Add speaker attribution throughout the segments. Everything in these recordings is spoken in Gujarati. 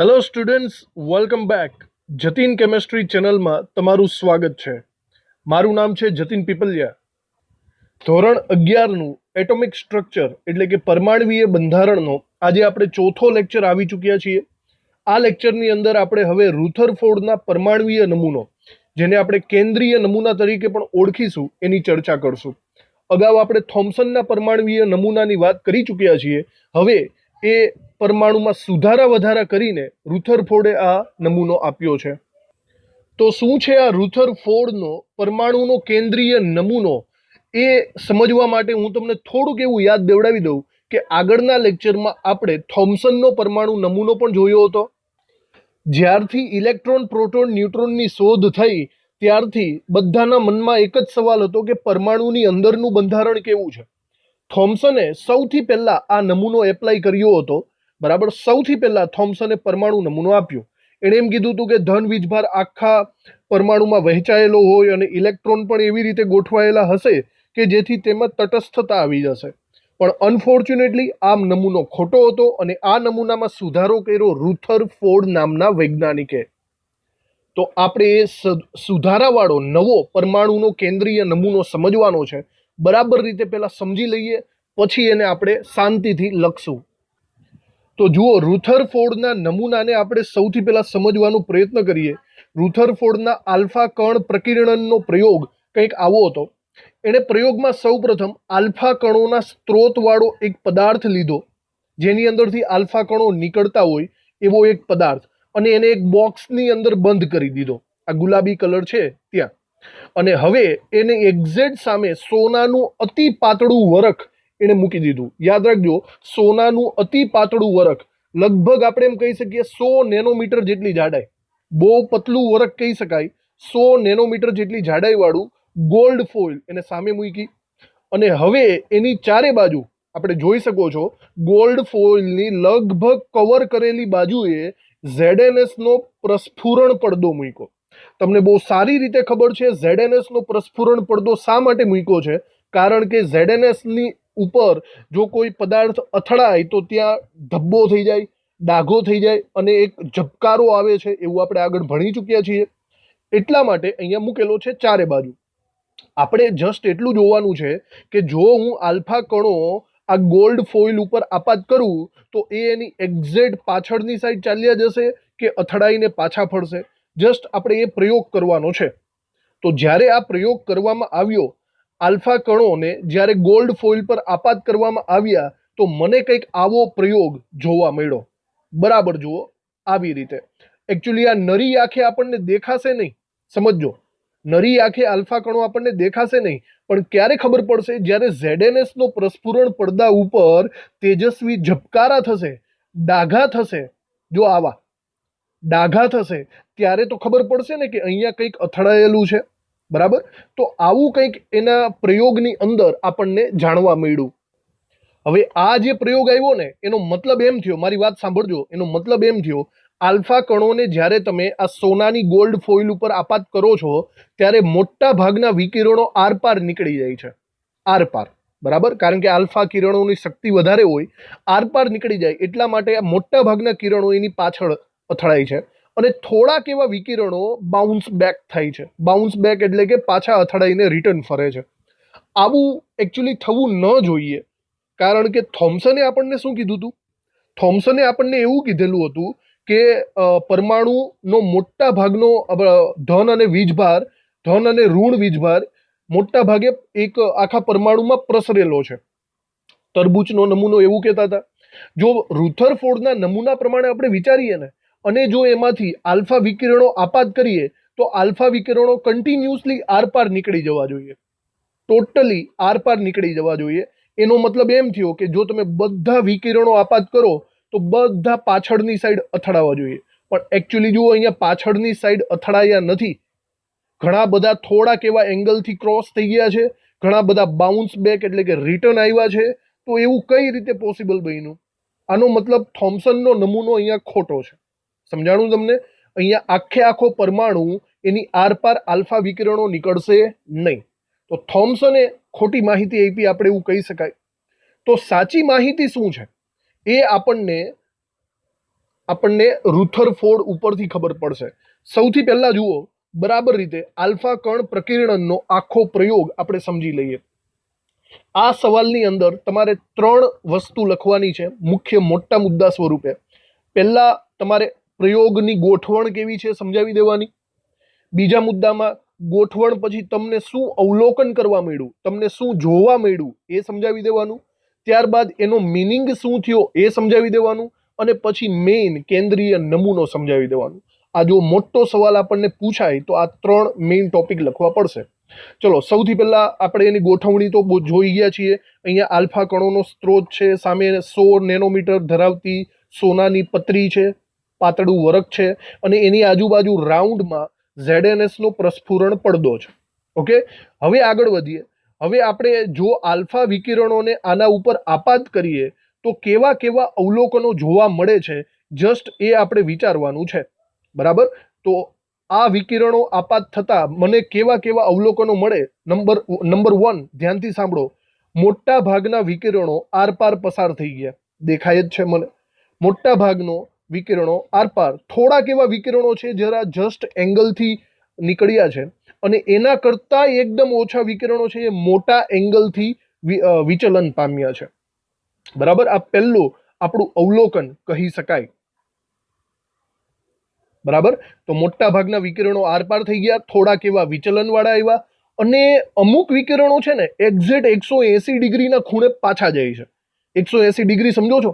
Speaker 1: Hello students, welcome back. Jatin chemistry ચેનલમાં તમારું સ્વાગત છે. મારું નામ છે જતીન પીપલિયા. ધોરણ 11નું એટોમિક સ્ટ્રક્ચર એટલે કે પરમાણવીય બંધારણનો આજે આપણે ચોથો લેક્ચર આવી ચૂક્યા છીએ. આ લેક્ચરની અંદર આપણે હવે રુથરફોર્ડના પરમાણવીય નમૂનો, જેને આપણે કેન્દ્રીય નમૂના તરીકે પણ ઓળખીશું, એની ચર્ચા કરશું. અગાઉ આપણે થોમ્સનના પરમાણવીય નમૂનાની વાત કરી ચૂક્યા છીએ. હવે એ પરમાણુમાં સુધારા વધારા કરીને રુથરફોર્ડે આ નમૂનો આપ્યો છે. તો શું છે આ રુથરફોર્ડનો પરમાણુનો કેન્દ્રીય નમૂનો, એ સમજવા માટે હું તમને થોડુંક એવું યાદ દેવડાવી દઉં કે આગળના લેક્ચરમાં આપણે થોમ્સનનો પરમાણુ નમૂનો પણ જોયો હતો. જ્યારથી ઇલેક્ટ્રોન, પ્રોટોન, ન્યુટ્રોનની શોધ થઈ ત્યારથી બધાના મનમાં એક જ સવાલ હતો કે પરમાણુની અંદરનું બંધારણ કેવું છે. થોમ્સને સૌથી પહેલા આ નમૂનો એપ્લાય કર્યો હતો. બરાબર, સૌથી પહેલા થોમ્સને પરમાણુ નમૂનો આપ્યો. એણે એમ કીધું હતું કે ધન વીજભાર આખા પરમાણુમાં વહેંચાયેલો હોય અને ઇલેક્ટ્રોન પણ એવી રીતે ગોઠવાયેલા હશે કે જેથી તેમાં તટસ્થતા આવી જશે. પણ અનફોર્ચ્યુનેટલી આ નમૂનો ખોટો હતો અને આ નમૂનામાં સુધારો કર્યો રુથરફોર્ડ નામના વૈજ્ઞાનિકે. તો આપણે એ સુધારાવાળો નવો પરમાણુનો કેન્દ્રીય નમૂનો સમજવાનો છે. બરાબર રીતે પહેલા સમજી લઈએ, પછી એને આપણે શાંતિથી લખશું. તો જુઓ, રુથરફોર્ડના નમૂનાને આપણે સૌથી પહેલા સમજવાનો પ્રયત્ન કરીએ. રુથરફોર્ડના આલ્ફા કણ પ્રકીર્ણનનો પ્રયોગ કંઈક આવો હતો. એણે પ્રયોગમાં સૌપ્રથમ આલ્ફા કણોના સ્ત્રોતવાળો એક પદાર્થ લીધો, જેની અંદરથી આલ્ફા કણો નીકળતા હોય એવો એક પદાર્થ, અને એને એક બોક્સની અંદર બંધ કરી દીધો. આ ગુલાબી કલર છે ત્યાં. અને હવે એને એક્ઝેક્ટ સામે સોનાનું અતિ પાતળું વરખ એને મૂકી દીધું. યાદ રાખજો, સોનાનું અતિ પાતળું વરખ, લગભગ આપણે એમ કહી શકીએ 100 નેનોમીટર જેટલી જાડાઈ. બહુ પતલું વરખ કહી શકાય. 100 નેનોમીટર જેટલી જાડાઈ વાળું ગોલ્ડ ફોઇલ એને સામે મૂકી. અને હવે એની ચારે બાજુ આપણે જોઈ શકો છો, ગોલ્ડ ફોઇલની લગભગ કવર કરેલી બાજુએ ZnS નો પ્રસ્ફુરણ પડદો મૂક્યો. તમને બહુ સારી રીતે ખબર છે ZnS નો પ્રસ્ફુરણ પડદો શા માટે મૂક્યો છે. કારણ કે ZnS ની ઉપર જો કોઈ પદાર્થ અથડાય તો ત્યાં ધબ્બો થઈ જાય, ડાઘો થઈ જાય અને એક ઝબકારો આવે છે, એવું આપણે આગળ ભણી ચૂક્યા છીએ. એટલા માટે અહીંયા મૂકેલો છે ચારે બાજુ. આપણે જસ્ટ એટલું જોવાનું છે કે જો હું આલ્ફા કણો આ ગોલ્ડ ફોઇલ ઉપર આપાત કરું તો એ એની એક્ઝેક્ટ પાછળની સાઈડ ચાલ્યા જશે કે અથડાઈને પાછા ફરશે. જસ્ટ આપણે એ પ્રયોગ કરવાનો છે. તો જ્યારે આ પ્રયોગ કરવામાં આવ્યો, આલ્ફા કણોને જ્યારે ગોલ્ડ ફોઇલ પર આપાત કરવામાં આવ્યા, તો મને કંઈક આવો પ્રયોગ જોવા મળ્યો. બરાબર જુઓ, આવી રીતે. એકચ્યુઅલી આ નરી આંખે આપણને દેખાશે નહીં, સમજો. નરી આંખે આલ્ફા કણો આપણને દેખાશે નહીં, પણ ક્યારે ખબર પડશે? જ્યારે ZnS નો પ્રસ્ફુરણ પડદા ઉપર તેજસ્વી ઝબકારા થશે, ડાઘા થશે. જો આવા ડાઘા થશે ત્યારે તો ખબર પડશે ને કે અહીંયા કંઈક અથડાયેલું છે. બરાબર, તો આવું કંઈક એના પ્રયોગની અંદર આપણને જાણવા મળ્યું. હવે આ જે પ્રયોગ આવ્યો ને, એનો મતલબ એમ થયો, મારી વાત સાંભળજો, એનો મતલબ એમ થયો, આલ્ફા કણોને જ્યારે તમે આ સોનાની ગોલ્ડ ફોઇલ ઉપર આપાત કરો છો ત્યારે મોટા ભાગના વિકિરણો આરપાર નીકળી જાય છે. આરપાર, બરાબર, કારણ કે આલ્ફા કિરણોની શક્તિ વધારે હોય, આરપાર નીકળી જાય. એટલા માટે આ મોટા ભાગના કિરણો એની પાછળ અથડાય છે અને થોડાક એવા વિકિરણો બાઉન્સ બેક થાય છે. બાઉન્સ બેક એટલે કે પાછા અથડાઈને રિટર્ન ફરે છે. આવું એકચ્યુઅલી થવું ન જોઈએ. કારણ કે થોમ્સને આપણને શું કીધું હતું? થોમ્સને આપણને એવું કીધેલું હતું કે પરમાણુનો મોટા ભાગનો ધન અને વીજભાર, ધન અને ઋણ વીજભાર મોટા ભાગે એક આખા પરમાણુમાં પ્રસરેલો છે. તરબૂચનો નમૂનો એવું કહેતા હતા. જો રુથરફોર્ડના નમૂના પ્રમાણે આપણે વિચારીએ ને, અને જો એમાંથી આલ્ફા વિકિરણો આપાત કરીએ તો આલ્ફા વિકિરણો કન્ટિન્યુઅસલી આરપાર નીકળી જવા જોઈએ. ટોટલી આરપાર નીકળી જવા જોઈએ. એનો મતલબ એમ થયો કે જો તમે બધા વિકિરણો આપાત કરો તો બધા પાછળની સાઈડ અથડાવા જોઈએ. પણ એકચ્યુઅલી જુઓ, અહીંયા પાછળની સાઈડ અથડાયા નથી. ઘણા બધા થોડાક એવા એંગલથી ક્રોસ થઈ ગયા છે, ઘણા બધા બાઉન્સ બેક એટલે કે રિટર્ન આવ્યા છે. તો એવું કઈ રીતે પોસિબલ બન્યું? આનો મતલબ થોમ્સનનો નમૂનો અહીંયા ખોટો છે. સમજાણું તમને? અહીંયા આખે આખો પરમાણુ એની આરપાર આલ્ફા વિકિરણો નીકળશે નહીં. તો થોમ્સને ખોટી માહિતી આપી, આપણે એવું કહી શકાય. તો સાચી માહિતી શું છે એ આપણને આપણને રુથરફોર્ડ ઉપરથી ખબર પડશે. સૌથી પહેલા જુઓ બરાબર રીતે આલ્ફા કણ પ્રકીર્ણનનો આખો પ્રયોગ આપણે સમજી લઈએ. આ સવાલની અંદર તમારે 3 વસ્તુ લખવાની છે મુખ્ય મોટા મુદ્દા સ્વરૂપે. પહેલા તમારે પ્રયોગની ગોઠવણ કેવી છે સમજાવી દેવાની. બીજા મુદ્દામાં ગોઠવણ પછી તમને શું અવલોકન કરવા મળ્યું, તમને શું જોવા મળ્યું એ સમજાવી દેવાનું. ત્યારબાદ એનો મિનિંગ શું થયો એ સમજાવી દેવાનું. અને પછી મેઇન કેન્દ્રીય નમૂનો સમજાવી દેવાનું. આ જો મોટો સવાલ આપણને પૂછાય તો આ 3 મેઇન ટોપિક લખવા પડશે. ચલો સૌથી પહેલા આપણે એની ગોઠવણી તો જોઈ ગયા છીએ. અહીંયા આલ્ફા કણોનો સ્ત્રોત છે, સામે 100 નેનોમીટર ધરાવતી સોનાની પતરી છે, પાતળું વરખ છે, અને એની આજુબાજુ રાઉન્ડમાં ZNS નો પ્રસ્ફુરણ પડદો છે. ઓકે, હવે આગળ વધીએ. હવે આપણે જો આલ્ફા વિકિરણોને આના ઉપર આપાત કરીએ તો કેવા કેવા અવલોકનો જોવા મળે છે, જસ્ટ એ આપણે વિચારવાનું છે. બરાબર, તો આ વિકિરણો આપાત થતા મને કેવા કેવા અવલોકનો મળે. નંબર 1 ધ્યાનથી સાંભળો. મોટા ભાગના વિકિરણો આરપાર પસાર થઈ ગયા, દેખાય જ છે મને. મોટા ભાગનો વિકિરણો આરપાર. થોડાક એવા વિકિરણો છે જરા જસ્ટ એંગલથી નીકળ્યા છે, અને એના કરતા એકદમ ઓછા વિકિરણો છે એ મોટા એંગલથી વિચલન પામ્યા છે. બરાબર, આ પહેલું આપણું અવલોકન કહી શકાય. બરાબર, તો મોટા ભાગના વિકિરણો આરપાર થઈ ગયા, થોડાક એવા વિચલન વાળા આવ્યા, અને અમુક વિકિરણો છે ને એક્ઝેક્ટ 180 ડિગ્રીના ખૂણે પાછા જાય છે. 180 ડિગ્રી સમજો છો?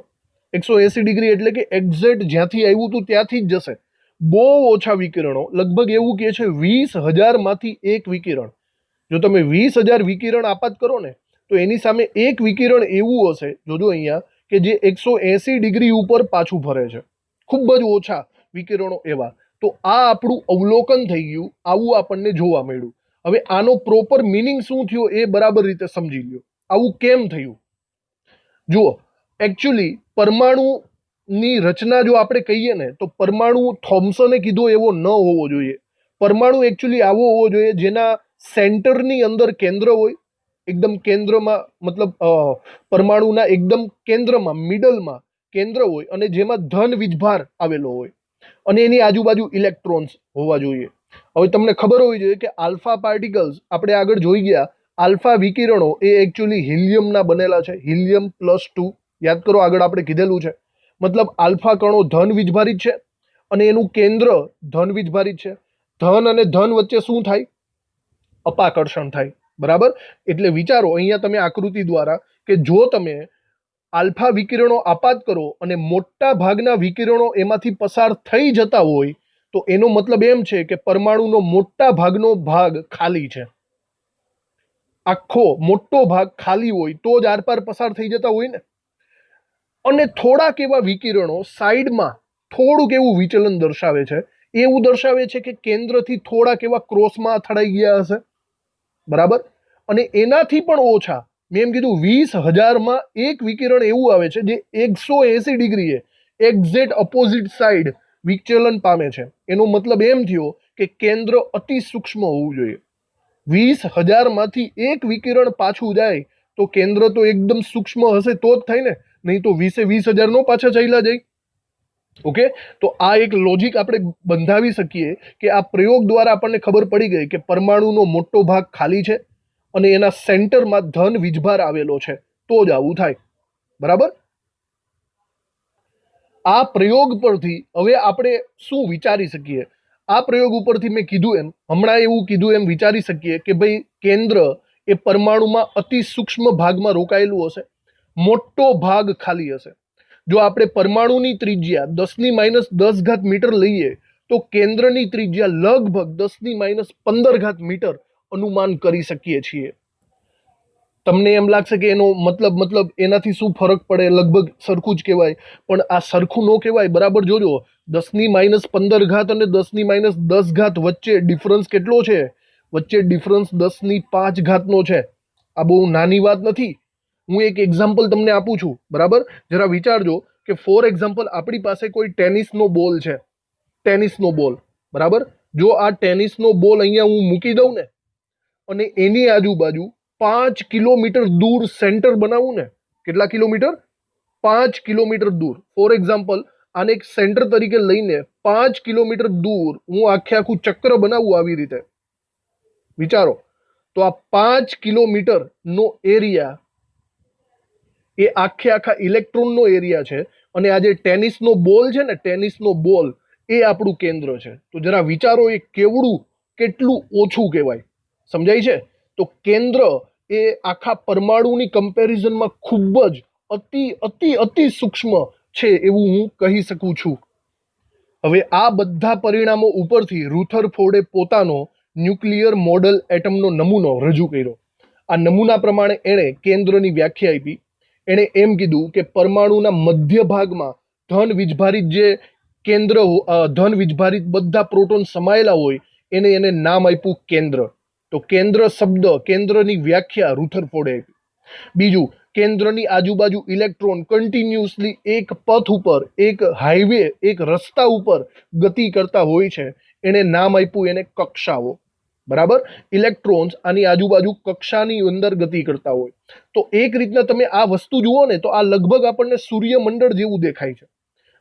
Speaker 1: 180 ડિગ્રી એટલે કે એક્ઝેક્ટ જ્યાંથી આવ્યું હતું ત્યાંથી જ જશે. બહુ ઓછા વિકિરણો, લગભગ એવું કહે છે 20,000 માંથી એક વિકિરણ. જો તમે 20,000 વિકિરણ આપાત કરો ને તો એની સામે એક વિકિરણ એવું હશે, જોજો અહીંયા, કે જે 180 ડિગ્રી ઉપર પાછું ફરે છે. ખૂબ જ ઓછા વિકિરણો એવા. તો આ આપણું અવલોકન થઈ ગયું, આવું આપણને જોવા મળ્યું. હવે આનો પ્રોપર મિનિંગ શું થયો એ બરાબર રીતે સમજી લ્યો. આવું કેમ થયું જુઓ. એકચ્યુઅલી પરમાણુની રચના જો આપણે કહીએ ને તો પરમાણુ થોમ્સને કીધો એવો ન હોવો જોઈએ. પરમાણુ એકચ્યુઅલી આવો હોવો જોઈએ જેના સેન્ટરની અંદર કેન્દ્ર હોય, એકદમ કેન્દ્રમાં, મતલબ પરમાણુના એકદમ કેન્દ્રમાં, મિડલમાં કેન્દ્ર હોય, અને જેમાં ધન વીજભાર આવેલો હોય, અને એની આજુબાજુ ઇલેક્ટ્રોન્સ હોવા જોઈએ. હવે તમને ખબર હોવી જોઈએ કે આલ્ફા પાર્ટિકલ્સ આપણે આગળ જોઈ ગયા, આલ્ફા વિકિરણો એ એકચ્યુઅલી હિલિયમના બનેલા છે, He+2. યાદ કરો, આગળ આપણે કીધેલું છે. મતલબ આલ્ફા કણો ધન વીજભારિત છે અને એનું કેન્દ્ર ધન વીજભારિત છે. ધન અને ધન વચ્ચે શું થાય? અપાકર્ષણ થાય. બરાબર, એટલે વિચારો અહીંયા તમે આકૃતિ દ્વારા કે જો તમે આલ્ફા વિકિરણો આપાત કરો અને મોટા ભાગના વિકિરણો એમાંથી પસાર થઈ જતા હોય તો એનો મતલબ એમ છે કે પરમાણુનો મોટા ભાગનો ભાગ ખાલી છે. આખો મોટો ભાગ ખાલી હોય તો જ આરપાર પસાર થઈ જતા હોય ને. અને થોડાક એવા વિકિરણો સાઈડમાં થોડુંક એવું વિચલન દર્શાવે છે. એવું દર્શાવે છે કે કેન્દ્રથી થોડાક એવા ક્રોસમાં અથડાઈ ગયા હશે. બરાબર, અને એનાથી પણ ઓછા, મેં એમ કીધું 20,000 એક વિકિરણ એવું આવે છે જે 180 ડિગ્રીએ એક્ઝેક્ટ ઓપોઝિટ સાઈડ વિચલન પામે છે. એનો મતલબ એમ થયો કે કેન્દ્ર અતિ સૂક્ષ્મ હોવું જોઈએ. 20,000 માંથી એક વિકિરણ પાછું જાય તો કેન્દ્ર તો એકદમ સૂક્ષ્મ હશે તો જ થાય ને, નહીં તો 20,000 નો પાછા ચાલ્યા જાય. ઓકે, તો આ એક લોજિક આપણે બંધાવી શકીએ કે આ પ્રયોગ દ્વારા આપણને ખબર પડી ગઈ કે પરમાણુનો મોટો ભાગ ખાલી છે અને એના સેન્ટરમાં ધન વીજભાર આવેલો છે, તો જ આવું થાય. બરાબર, આ પ્રયોગ પરથી હવે આપણે શું વિચારી શકીએ? આ પ્રયોગ ઉપરથી મેં કીધું એમ, હમણાં એવું કીધું એમ વિચારી શકીએ કે ભાઈ કેન્દ્ર એ પરમાણુમાં અતિ સૂક્ષ્મ ભાગમાં રોકાયેલું હશે, મોટો ભાગ ખાલી હશે. જો આપણે પરમાણુની ત્રિજ્યા 10⁻10 મીટર લઈએ તો કેન્દ્રની ત્રિજ્યા લગભગ 10⁻15 મીટર અનુમાન કરી શકીએ છીએ. તમને એમ લાગશે કે એનો મતલબ એનાથી શું ફરક પડે, લગભગ સરખું જ કહેવાય, પણ આ સરખું ન કહેવાય. બરાબર જોજો, 10⁻15 અને 10⁻10 વચ્ચે ડિફરન્સ કેટલો છે? વચ્ચે ડિફરન્સ 10⁵ નો છે. આ બહુ નાની વાત નથી. હું એક એક્ઝામ્પલ તમને આપું છું. બરાબર, જરા વિચારજો કે ફોર એક્ઝામ્પલ આપણી પાસે કોઈ ટેનિસનો બોલ છે, ટેનિસનો બોલ. બરાબર, જો આ ટેનિસનો બોલ અહીંયા હું મૂકી દઉં ને અને એની આજુબાજુ 5 કિલોમીટર દૂર સેન્ટર બનાવું ને, કેટલા કિલોમીટર? 5 કિલોમીટર દૂર. ફોર એક્ઝામ્પલ આને એક સેન્ટર તરીકે લઈને 5 કિલોમીટર દૂર હું આખું ચક્ર બનાવું આવી રીતે, વિચારો તો આ 5 કિલોમીટરનો એરિયા એ આખા ઇલેક્ટ્રોનનો એરિયા છે, અને આ જે ટેનિસનો બોલ છે ને, ટેનિસનો બોલ એ આપણું કેન્દ્ર છે. તો જરા વિચારો એ કેટલું ઓછું કહેવાય. સમજાય છે? તો કેન્દ્ર એ આખા પરમાણુની કમ્પેરિઝનમાં ખૂબ જ અતિ અતિ અતિ સૂક્ષ્મ છે એવું હું કહી શકું છું. હવે આ બધા પરિણામો ઉપરથી રુથરફોર્ડે પોતાનો ન્યુક્લિયર મોડલ એટમનો નમૂનો રજૂ કર્યો. આ નમૂના પ્રમાણે એણે કેન્દ્રની વ્યાખ્યા આપી. એણે એમ કીધું કે પરમાણુના મધ્ય ભાગમાં ધન વીજભારિત જે કેન્દ્ર, ધન વીજભારિત બધા પ્રોટોન સમાયેલા હોય એને નામ આપ્યું કેન્દ્ર. તો કેન્દ્ર શબ્દ, કેન્દ્રની વ્યાખ્યા રુથરફોર્ડે આપી. બીજું, કેન્દ્રની આજુબાજુ ઇલેક્ટ્રોન કન્ટિન્યુઅસલી એક પથ ઉપર, એક હાઈવે, એક રસ્તા ઉપર ગતિ કરતા હોય છે. એને નામ આપ્યું એને કક્ષાઓ. બરાબર? ઇલેક્ટ્રોન્સ આની આજુબાજુ કક્ષાની અંદર ગતિ કરતા હોય. તો એક રીતના તમે આ વસ્તુ જુઓ ને તો આ લગભગ આપણને સૂર્યમંડળ જેવું દેખાય છે.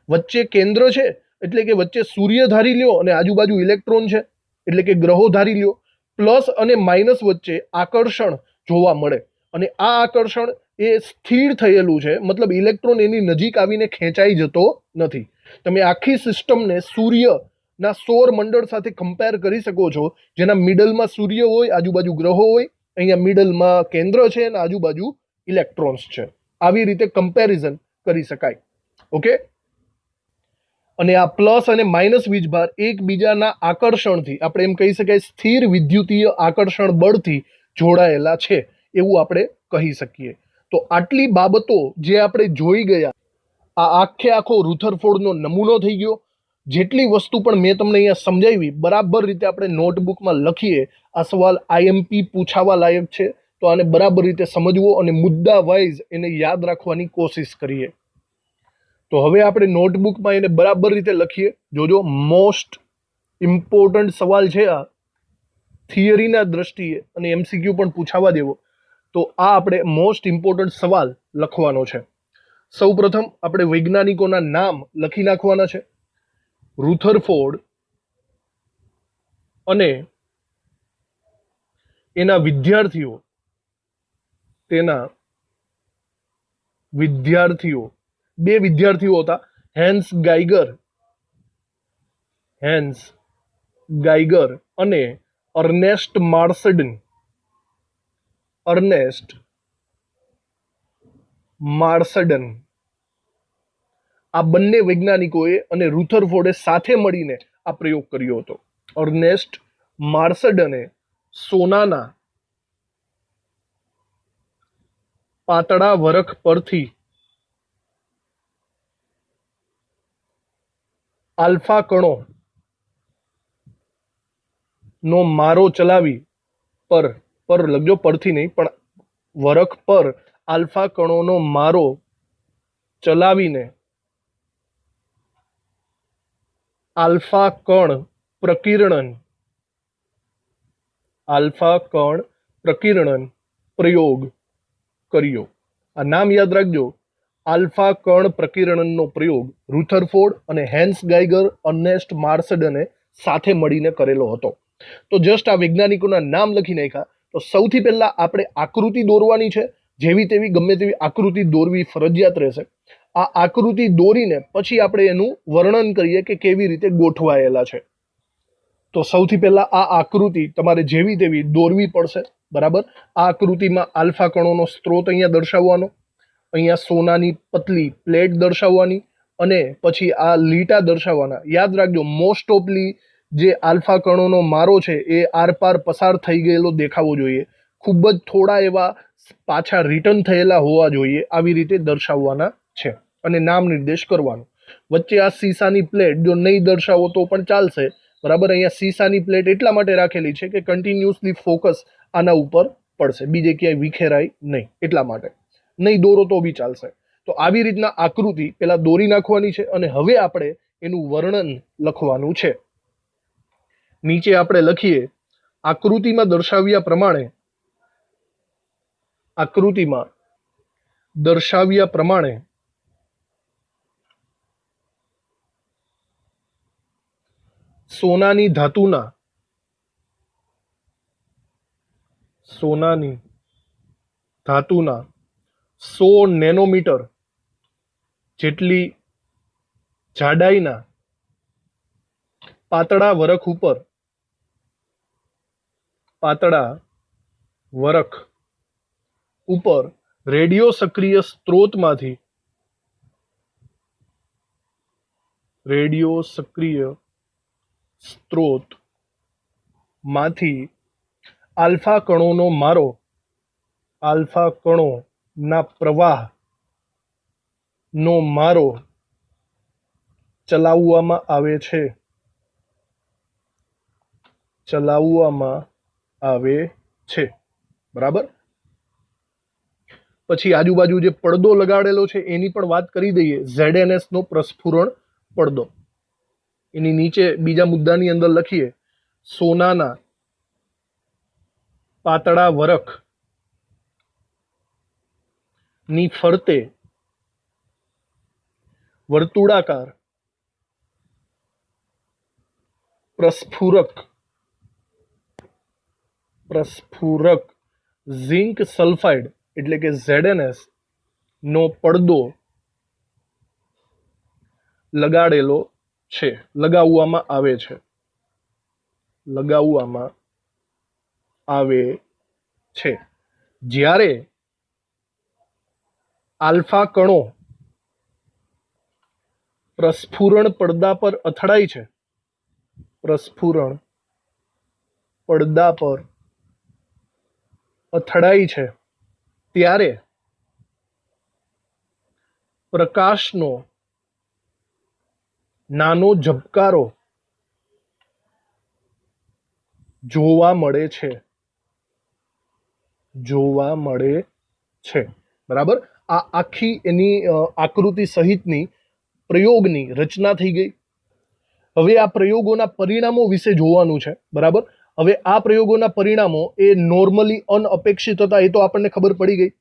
Speaker 1: વચ્ચે કેન્દ્ર છે એટલે કે વચ્ચે સૂર્ય ધારી લ્યો, અને આજુબાજુ ઇલેક્ટ્રોન છે એટલે કે ગ્રહો ધારી લ્યો. પ્લસ અને માઇનસ વચ્ચે આકર્ષણ જોવા મળે, અને આ આકર્ષણ એ સ્થિર થયેલું છે, મતલબ ઇલેક્ટ્રોન એની નજીક આવીને ખેંચાઈ જતો નથી. તમે આખી સિસ્ટમને સૂર્યના સૌર મંડળ સાથે કમ્પેર કરી શકો છો, જેના મિડલમાં સૂર્ય હોય, આજુબાજુ ગ્રહો હોય, અહીંયા મિડલમાં કેન્દ્ર છે અને આજુબાજુ ઇલેક્ટ્રોન્સ છે. આવી રીતે કમ્પેરિઝન કરી શકાય. ઓકે? અને આ પ્લસ અને માઇનસ વીજભાર એકબીજાના આકર્ષણથી, આપણે એમ કહી શકાય સ્થિર વિદ્યુતીય આકર્ષણ બળથી જોડાયેલા છે એવું આપણે કહી શકીએ. તો આટલી બાબતો જે આપણે જોઈ ગયા, આ આખો રુથરફોર્ડનો નમૂનો થઈ ગયો. જેટલી વસ્તુ પણ મેં તમને અહીંયા સમજાવી, બરાબર રીતે આપણે નોટબુકમાં લખીએ. આ સવાલ આઈએમપી પૂછાવા લાયક છે, તો આને બરાબર રીતે સમજવો અને મુદ્દા વાઇઝ એને યાદ રાખવાની કોશિશ કરીએ. તો હવે આપણે નોટબુકમાં એને બરાબર રીતે લખીએ. જોજો, મોસ્ટ ઇમ્પોર્ટન્ટ સવાલ છે આ, થિયરીના દ્રષ્ટિએ, અને એમસીક્યુ પણ પૂછાવા દેવો. તો આ આપણે મોસ્ટ ઇમ્પોર્ટન્ટ સવાલ લખવાનો છે. સૌ પ્રથમ આપણે વૈજ્ઞાનિકોના નામ લખી નાખવાના છે. રુથરફોર્ડ અને એના વિદ્યાર્થીઓ, બે વિદ્યાર્થીઓ હતા, હેન્સ ગાઈગર અને અર્નેસ્ટ માર્સડન. આ બંને વૈજ્ઞાનિકોએ અને રુથરફોર્ડે સાથે મળીને આ પ્રયોગ કર્યો હતો. અર્નેસ્ટ માર્સડને સોનાના પાતળા વરખ પરથી આલ્ફા કણો નો મારો ચલાવી, પર લખજો, પરથી નહીં પણ વરખ પર આલ્ફા કણોનો મારો ચલાવીને આલ્ફા કણ પ્રકીર્ણન પ્રયોગ કર્યો. આ નામ યાદ રાખજો, આલ્ફા કણ પ્રકીર્ણનનો પ્રયોગ રુથરફોર્ડ અને હેન્સ ગાઈગર, અર્નેસ્ટ માર્સડને સાથે મળીને કરેલો હતો. તો જસ્ટ આ વૈજ્ઞાનિકોના નામ લખી નાખ્યા. તો સૌથી પહેલા આપણે આકૃતિ દોરવાની છે. જેવી તેવી ગમે તેવી આકૃતિ દોરવી ફરજિયાત રહેશે. આ આકૃતિ દોરીને પછી આપણે એનું વર્ણન કરીએ કે કેવી રીતે ગોઠવાયેલા છે. તો સૌથી પહેલા આ આકૃતિ તમારે જેવી તેવી દોરવી પડશે. બરાબર? આ આકૃતિમાં આલ્ફા કણોનો સ્ત્રોત અહીંયા દર્શાવવાનો, અહીંયા સોનાની પતલી પ્લેટ દર્શાવવાની, અને પછી આ લીટા દર્શાવવાના. યાદ રાખજો, મોસ્ટ ઓફલી જે આલ્ફા કણોનો મારો છે એ આરપાર પસાર થઈ ગયેલો દેખાવો જોઈએ. ખૂબ જ થોડા એવા પાછા રિટર્ન થયેલા હોવા જોઈએ. આવી રીતે દર્શાવવાના છે અને નામ નિર્દેશ કરવાનો. વચ્ચે આ સીસાની પ્લેટ જો નહીં દર્શાવો તો પણ ચાલશે. બરાબર? અહીંયા સીસાની પ્લેટ એટલા માટે રાખેલી છે કે કન્ટિન્યુઅસલી ફોકસ આના ઉપર પડશે, બીજે ક્યાંય વિખેરાય નહીં, એટલા માટે. નહીં દોરો તો બી ચાલશે. તો આવી રીતના આકૃતિ પેલા દોરી નાખવાની છે, અને હવે આપણે એનું વર્ણન લખવાનું છે. નીચે આપણે લખીએ, આકૃતિમાં દર્શાવ્યા પ્રમાણે સોનાની ધાતુના 100 નેનોમીટર જેટલી જાડાઈના પાતળા વરખ ઉપર રેડિયો સક્રિય સ્ત્રોતમાંથી આલ્ફા કણોના પ્રવાહનો મારો ચલાવવામાં આવે છે બરાબર. પછી આજુબાજુ જે પડદો લગાડેલો છે એની પણ વાત કરી દઈએ. ZNS નો પ્રસ્ફુરણ પડદો. એની નીચે બીજા મુદ્દાની અંદર લખીએ સોનાના પાતળા વરખ ની ફરતે વર્તુળાકાર પ્રસ્ફુરક ઝિંક સલ્ફાઇડ એટલે કે ZNS નો પડદો લગાવવામાં આવે છે. જ્યારે આલ્ફા કણો પ્રસ્ફુરણ પડદા પર અથડાય છે ત્યારે પ્રકાશનો નાનો ઝબકારો જોવા મળે છે બરાબર. આ આખી એની આકૃતિ સહિતની પ્રયોગની રચના થઈ ગઈ. હવે આ પ્રયોગોના પરિણામો વિશે જોવાનું છે બરાબર. હવે આ પ્રયોગોના પરિણામો એ નોર્મલી અનઅપેક્ષિત હતા, એ તો આપણને ખબર પડી ગઈ.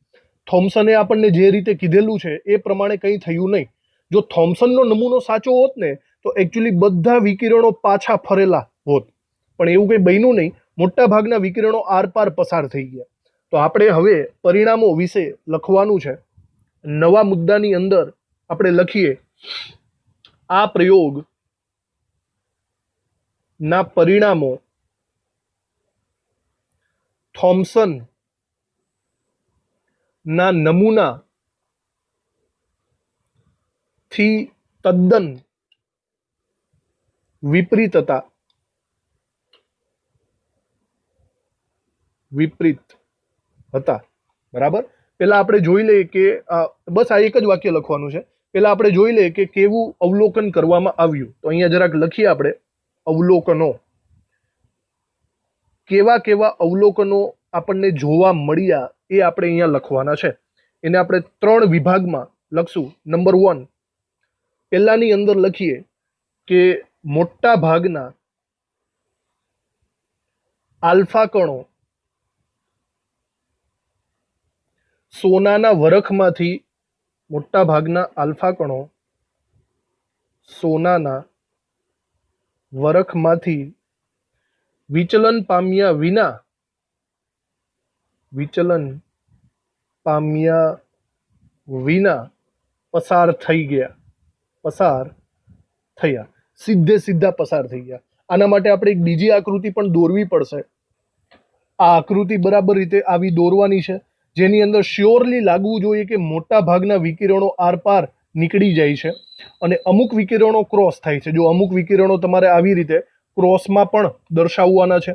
Speaker 1: થોમ્સને આપણને જે રીતે કીધેલું છે એ પ્રમાણે કંઈ થયું નહીં. જો થોમ્સનનો નમૂનો સાચો હોત ને તો એકચ્યુઅલી બધા વિકિરણો પાછા ફરેલા હોત, પણ એવું કંઈ બન્યું નહીં. મોટા ભાગના વિકિરણો આરપાર પસાર થઈ ગયા. તો આપણે હવે પરિણામો વિશે લખવાનું છે. નવા મુદ્દાની અંદર આપણે લખીએ આ પ્રયોગના પરિણામો થોમ્સનના નમૂનાથી તદ્દન વિપરીત હતા બરાબર. પહેલા આપણે જોઈ લઈએ કે બસ આ એક જ વાક્ય લખવાનું છે. પહેલા આપણે જોઈ લઈએ કે કેવું અવલોકન કરવામાં આવ્યું. તો અહીંયા જરાક લખીએ આપણે અવલોકનો. કેવા અવલોકનો આપણને જોવા મળ્યા એ આપણે અહીંયા લખવાના છે. એને આપણે 3 વિભાગમાં લખશું. નંબર 1, પહેલાની અંદર લખીએ કે મોટા ભાગના આલ્ફા કણો સોનાના વરખમાંથી વિચલન પામ્યા વિના પસાર થયા. સીધા પસાર થઈ ગયા. આના માટે આપણે એક બીજી આકૃતિ પણ દોરવી પડશે. આ આકૃતિ બરાબર રીતે આવી દોરવાની છે, જેની અંદર શ્યોરલી લાગવું જોઈએ કે મોટા ભાગના વિકિરણો આરપાર નીકળી જાય છે અને અમુક વિકિરણો ક્રોસ થાય છે. જો અમુક વિકિરણો તમારે આવી રીતે ક્રોસમાં પણ દર્શાવવાના છે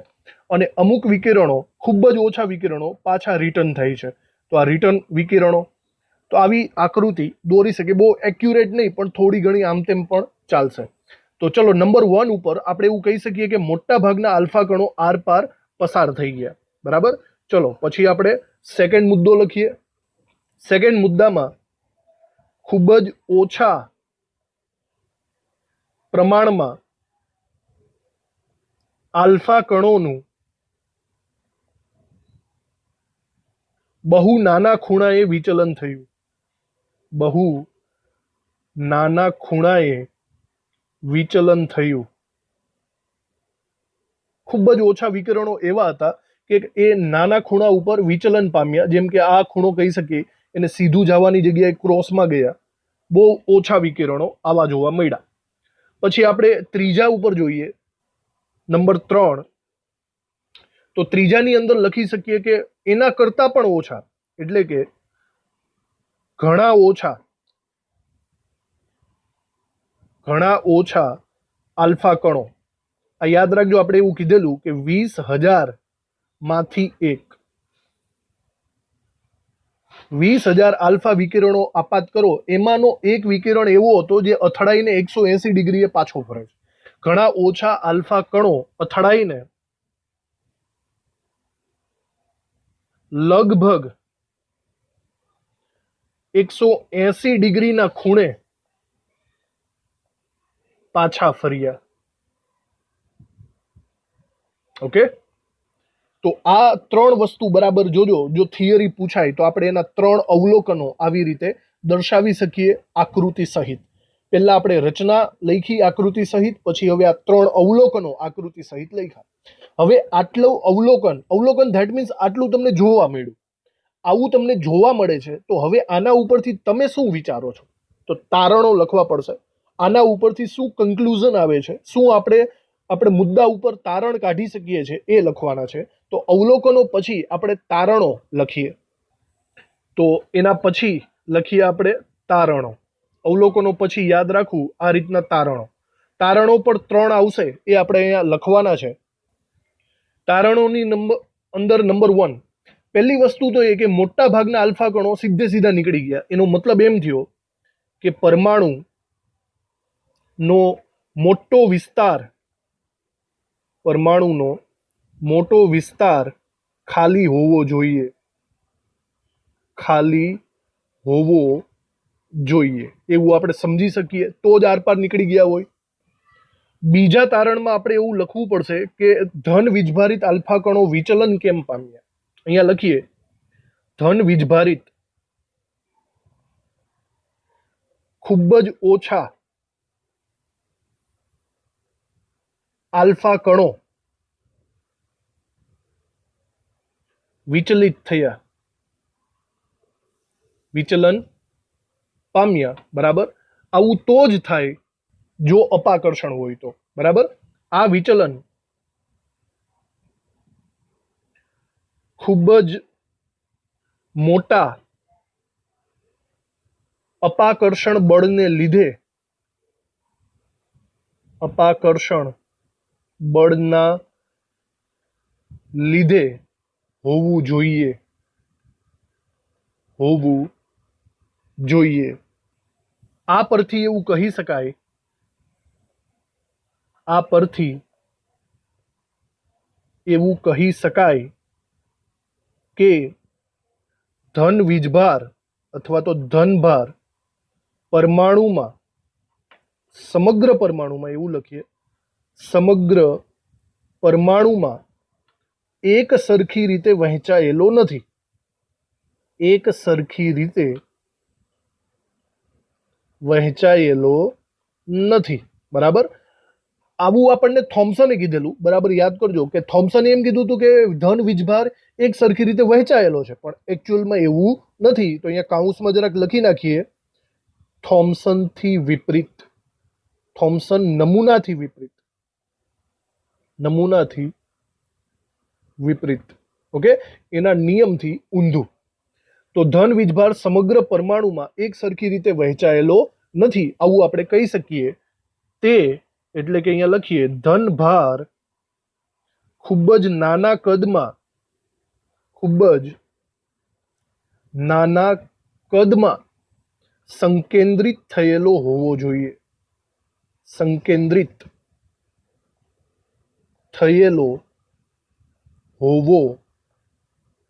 Speaker 1: અને અમુક વિકિરણો, ખૂબ જ ઓછા વિકિરણો પાછા રિટર્ન થાય છે. તો આ રિટર્ન વિકિરણો, તો આવી આકૃતિ દોરી શકે. બહુ એક્યુરેટ નહીં, પણ થોડી ઘણી આમ તેમ પણ ચાલશે. તો ચલો નંબર 1 ઉપર આપણે એવું કહી શકીએ કે મોટા ભાગના આલ્ફા કણો આરપાર પસાર થઈ ગયા બરાબર. ચલો પછી આપણે સેકન્ડ મુદ્દો લખીએ. સેકન્ડ મુદ્દામાં ખૂબ જ ઓછા પ્રમાણમાં આલ્ફા કણોનું બહુ નાના ખૂણાએ વિચલન થયું. ખૂબ જ ઓછા વિકિરણો એવા હતા કે એ નાના ખૂણા ઉપર વિચલન પામ્યા, જેમ કે આ ખૂણો કહી શકીએ એને સીધું જવાની જગ્યાએ ક્રોસમાં ગયા. બહુ ઓછા વિકિરણો આવા જોવા મળ્યા. પછી આપણે ત્રીજા ઉપર જોઈએ, નંબર 3. તો ત્રીજાની અંદર લખી શકીએ કે એના કરતા પણ ઓછા, એટલે કે ઘણા ઓછા આલ્ફા કણો. આ યાદ રાખજો, આપણે એવું કીધેલું કે 20,000 માંથી 20,000 આલ્ફા વિકિરણો આપાત કરો, એમાંનો એક વિકિરણ એવો હતો જે અથડાઈને 180 ડિગ્રીએ પાછો ફરે છે. ઘણા ઓછા આલ્ફા કણો અથડાઈને લગભગ 180 ડિગ્રીના ખૂણે પાછા ફર્યા. ઓકે, તો આ 3 વસ્તુ બરાબર જોજો. જો થિયરી પૂછાય તો આપણે એના 3 અવલોકનો આવી રીતે દર્શાવી શકીએ આકૃતિ સહિત. પહેલા આપણે રચના લખી આકૃતિ સહિત, પછી હવે આ 3 અવલોકનો આકૃતિ સહિત લખ્યા. હવે આટલું અવલોકન ધેટ મીન્સ આટલું તમને જોવા મળ્યું, આવું તમને જોવા મળે છે. તો હવે આના ઉપરથી તમે શું વિચારો છો? તો તારણો લખવા પડશે. આના ઉપરથી શું કન્ક્લુઝન આવે છે, શું આપણે મુદ્દા ઉપર તારણ કાઢી શકીએ છીએ એ લખવાના છે. તો અવલોકનો પછી આપણે તારણો લખીએ. તો એના પછી લખીએ આપણે તારણો. અવલોકનો પછી યાદ રાખવું આ રીતના તારણો પણ 3 આવશે, એ આપણે અહીંયા લખવાના છે. તારણોની અંદર નંબર 1, પહેલી વસ્તુ તો એ કે મોટા ભાગના આલ્ફા કણો સીધા નીકળી ગયા. એનો મતલબ એમ થયો કે પરમાણુનો મોટો વિસ્તાર ખાલી હોવો જોઈએ એવું આપણે સમજી શકીએ, તો જ આરપાર નીકળી ગયા હોય. બીજા તારણમાં આપણે એવું લખવું પડશે કે ધન વીજભારિત આલ્ફા કણો વિચલન કેમ પામ્યા. અહીંયા લખીએ ધન વીજભારિત ખૂબ જ ઓછા આલ્ફા કણો વિચલન પામ્યા. બરાબર, આવું તો જ થાય જો અપાકર્ષણ હોય તો. બરાબર, આ વિચલન ખૂબ જ મોટા અપાકર્ષણ બળને લીધે હોવું જોઈએ. આ પરથી એવું કહી શકાય કે ધન વીજભાર અથવા તો ધનભાર પરમાણુમાં, સમગ્ર પરમાણુમાં એવું લખીએ, સમગ્ર પરમાણુમાં એક સરખી રીતે વહેંચાયેલો નથી. બરાબર, આવું આપણને થોમ્સને કીધેલું. બરાબર, યાદ કરજો કે થોમ્સને એમ કીધું હતું કે ધન વીજભાર એક સરખી રીતે વહેંચાયેલો છે, પણ એકચ્યુઅલમાં એવું નથી. તો અહીંયા કાઉન્સમાં જરાક લખી નાખીએ, થોમ્સનથી વિપરીત, થોમ્સન નમૂનાથી વિપરીત. ઓકે, એના નિયમથી ઊંધું. તો ધન વીજભાર સમગ્ર પરમાણુમાં એક સરખી રીતે વહેંચાયેલો નથી, આવું આપણે કહી શકીએ. તે એટલે કે અહીંયા લખીએ ધનભાર ખૂબ જ નાના કદમાં સંકેન્દ્રિત થયેલો હોવો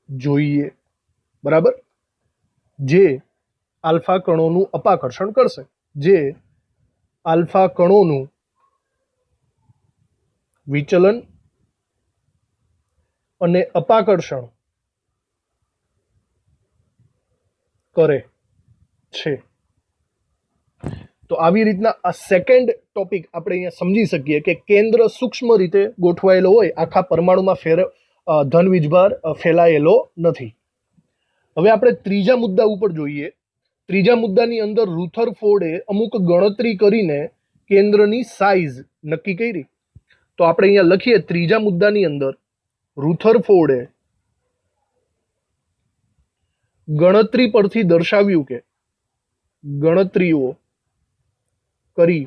Speaker 1: જોઈએ. બરાબર, જે આલ્ફા કણોનું અપાકર્ષણ કરશે, જે આલ્ફા કણોનું વિચલન અને અપાકર્ષણ કરે છે. તો આવી રીતના આ સેકન્ડ ટોપિક આપણે અહીંયા સમજી શકીએ કે કેન્દ્ર સૂક્ષ્મ રીતે ગોઠવાયેલો હોય, આખા પરમાણુમાં ધન વીજભાર ફેલાયેલો નથી. હવે આપણે ત્રીજા મુદ્દા ઉપર જોઈએ. ત્રીજા મુદ્દાની અંદર રુથરફોર્ડે અમુક ગણતરી કરીને કેન્દ્રની સાઇઝ નક્કી કરી. તો આપણે અહીંયા લખીએ, ત્રીજા મુદ્દાની અંદર રુથરફોર્ડે ગણતરી પરથી દર્શાવ્યું કે ગણતરીઓ કરી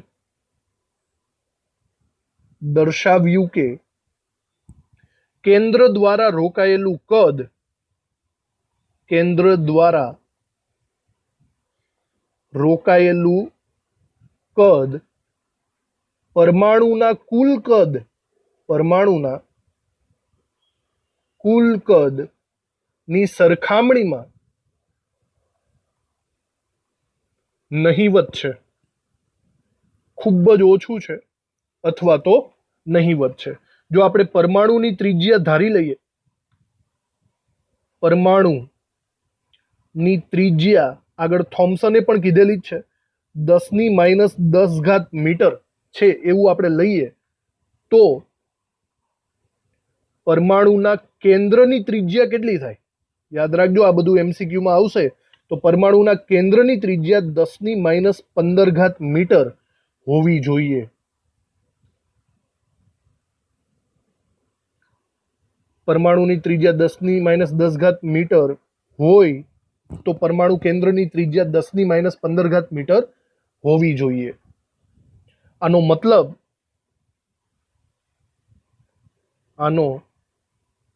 Speaker 1: દર્શાવ્યું કે કેન્દ્ર દ્વારા રોકાયેલું કદ પરમાણુના કુલ કદની સરખામણીમાં નહિવત છે, ખૂબ જ ઓછું છે અથવા તો નહિવત છે. જો આપણે પરમાણુની ત્રિજ્યા ધારી લઈએ, પરમાણુની ત્રિજ્યા આગળ થોમ્સને પણ કીધેલી જ છે, 10⁻10 મીટર છે એવું આપણે લઈએ, તો પરમાણુના કેન્દ્રની ત્રિજ્યા કેટલી થાય? યાદ રાખજો, આ બધું એમસીક્યુમાં આવશે. તો પરમાણુના કેન્દ્રની ત્રિજ્યા 10⁻15 મીટર હોવી જોઈએ. પરમાણુની ત્રિજ્યા 10⁻10 મીટર હોય તો પરમાણુ કેન્દ્રની ત્રિજ્યા 10⁻15 મીટર હોવી જોઈએ. આનો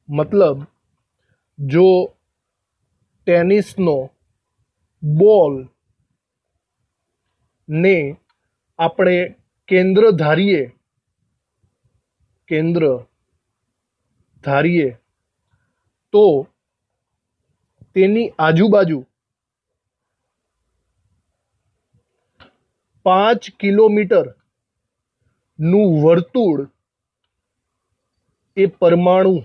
Speaker 1: મતલબ જો ટેનિસનો બોલ ને આપણે કેન્દ્ર ધારીએ તો તેની આજુબાજુ 5 કિલોમીટરનું વર્તુળ એ પરમાણુ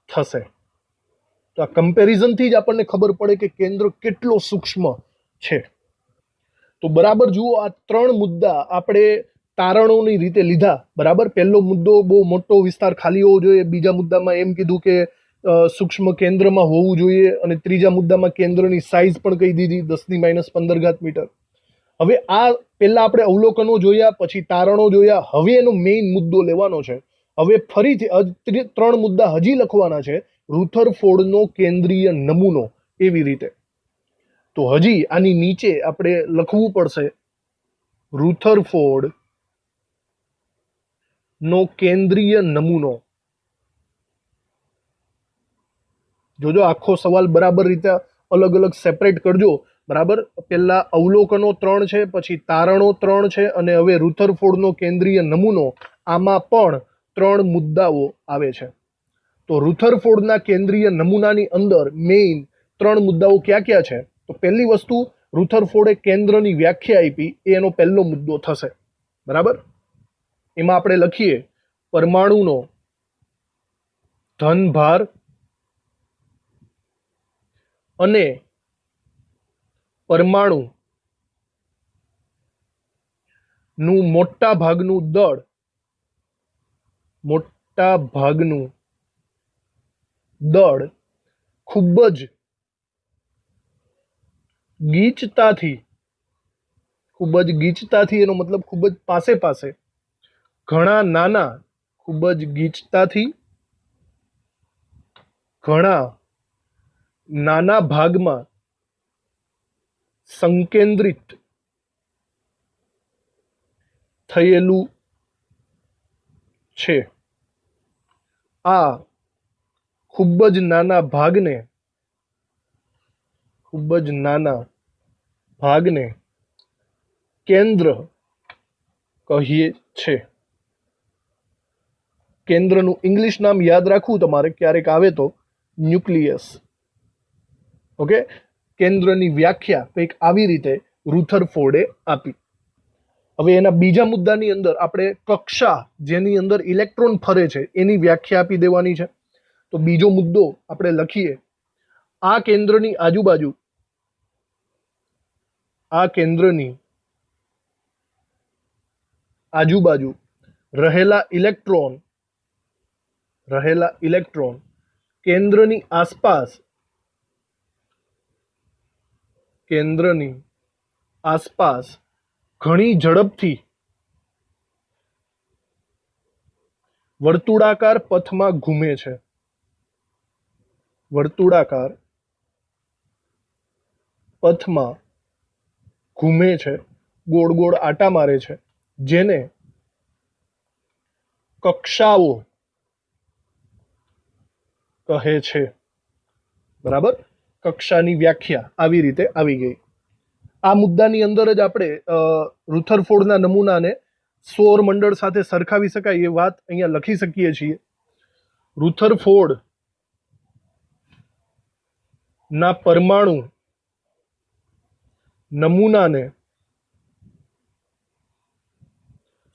Speaker 1: થશે. તો આ કમ્પેરિઝનથી જ આપણને ખબર પડે કે કેન્દ્ર કેટલો સૂક્ષ્મ છે. તો બરાબર જુઓ, આ 3 મુદ્દા આપણે તારણોની રીતે લીધા. બરાબર, પહેલો મુદ્દો બહુ મોટો વિસ્તાર ખાલી હોવો જોઈએ, બીજા મુદ્દામાં એમ કીધું કે સૂક્ષ્મ કેન્દ્રમાં હોવું જોઈએ, અને ત્રીજા મુદ્દામાં કેન્દ્રની સાઇઝ પણ કહી દીધી, 10⁻15 મીટર. હવે આ પહેલા આપણે અવલોકનો જોયા, પછી તારણો જોયા, હવે એનો મેઇન મુદ્દો લેવાનો છે. હવે ફરીથી 3 મુદ્દા હજી લખવાના છે. રુથરફોર્ડનો કેન્દ્રીય નમૂનો, એવી રીતે. તો હજી આની નીચે આપણે લખવું પડશે રુથરફોર્ડનો કેન્દ્રીય નમૂનો. જોજો, આખો સવાલ બરાબર રીતે અલગ અલગ સેપરેટ કરજો. બરાબર, પહેલા અવલોકનો 3 છે, પછી તારણો 3 છે, અને હવે રુથરફોર્ડનો કેન્દ્રીય નમૂનો. આમાં પણ 3 મુદ્દાઓ આવે છે. તો રુથરફોર્ડના કેન્દ્રીય નમૂનાની અંદર મેઇન 3 મુદ્દાઓ ક્યાં ક્યાં છે? તો પહેલી વસ્તુ, રુથરફોર્ડે કેન્દ્રની વ્યાખ્યા આપી, એ એનો પહેલો મુદ્દો થશે. બરાબર, એમાં આપણે લખીએ પરમાણુનો ધનભાર અને પરમાણુનું મોટા ભાગનું દળ ખૂબ જ ગીચતાથી, એનો મતલબ ખૂબ જ પાસે ઘણા નાના ભાગમાં સંકેન્દ્રિત થયેલું છે. આ ખૂબ જ નાના ભાગને કેન્દ્ર કહીએ છે. કેન્દ્રનું ઇંગ્લિશ નામ યાદ રાખવું તમારે, ક્યારેક આવે તો ન્યુક્લિયસ. ઓકે, કેન્દ્રની વ્યાખ્યા કંઈક આવી રીતે રુથરફોર્ડે આપી. હવે એના બીજા મુદ્દાની અંદર આપણે કક્ષા, જેની અંદર ઇલેક્ટ્રોન ફરે છે, એની વ્યાખ્યા આપી દેવાની છે. તો બીજો મુદ્દો આપણે લખીએ, આ કેન્દ્રની આજુબાજુ, આ કેન્દ્રની આજુબાજુ રહેલા ઇલેક્ટ્રોન કેન્દ્રની આસપાસ ઘણી ઝડપથી વર્તુળાકાર પથમાં ઘૂમે છે. વર્તુળાકાર પથમાં ઘૂમે છે, ગોળ ગોળ આટા મારે છે, જેને કક્ષાઓ કહે છે. બરાબર, કક્ષાની વ્યાખ્યા આવી રીતે આવી ગઈ. આ મુદ્દાની અંદર જ આપણે રુથરફોર્ડના નમૂનાને સૌર મંડળ સાથે સરખાવી શકાય એ વાત અહીંયા લખી શકીએ છીએ. રુથરફોર્ડ ના પરમાણુ નમૂનાને